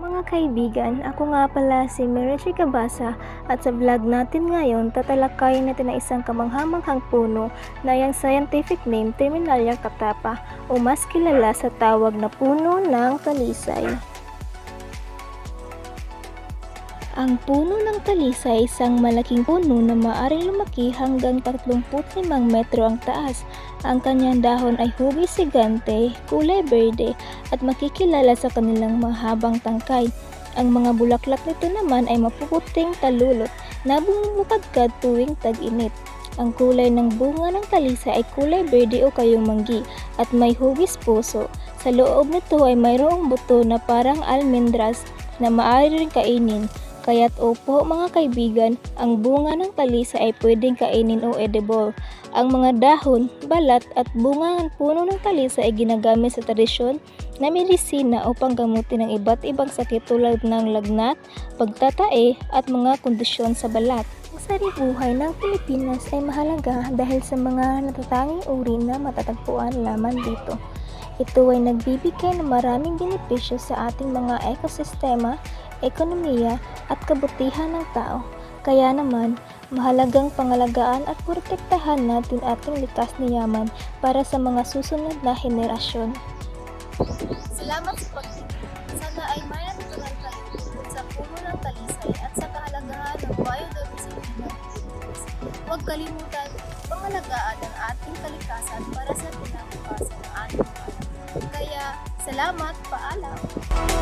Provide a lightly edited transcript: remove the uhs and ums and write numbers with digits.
Mga kaibigan, ako nga pala si Merichi Cabasa at sa vlog natin ngayon tatalakayin natin ang isang kamanghamanghang puno na yung scientific name Terminalia catapa o mas kilala sa tawag na puno ng talisay. Ang puno ng talisay ay isang malaking puno na maaaring lumaki hanggang 35 metro ang taas. Ang kanyang dahon ay hugis sigante, kulay berde at makikilala sa kanilang mahabang tangkay. Ang mga bulaklak nito naman ay mapuputing talulot na bumubukadkad tuwing tag-init. Ang kulay ng bunga ng talisay ay kulay berde o kayumanggi at may hugis puso. Sa loob nito ay mayroong buto na parang almendras na maaari rin kainin. Kaya't opo mga kaibigan, ang bunga ng talisay ay pwedeng kainin o edible. Ang mga dahon, balat at bunga ng puno ng talisay ay ginagamit sa tradisyon na medisina upang gamutin ang iba't ibang sakit tulad ng lagnat, pagtatae at mga kondisyon sa balat. Ang saribuhay ng Pilipinas ay mahalaga dahil sa mga natatanging uri na matatagpuan lamang dito. Ito ay nagbibigay ng maraming benepisyo sa ating mga ekosistema, ekonomiya at kabutihan ng tao. Kaya naman, mahalagang pangalagaan at protektahan natin ating likas na yaman para sa mga susunod na henerasyon. Salamat sa pagtitig. Sana ay may natutunan kayo tungkol sa puno ng talisay at sa kahalagahan ng biodiversity ng Pilipinas. Huwag kalimutan pangalagaan ang ating kalikasan para sa kinabukasan ng ating mga anak. Kaya, salamat, paalam!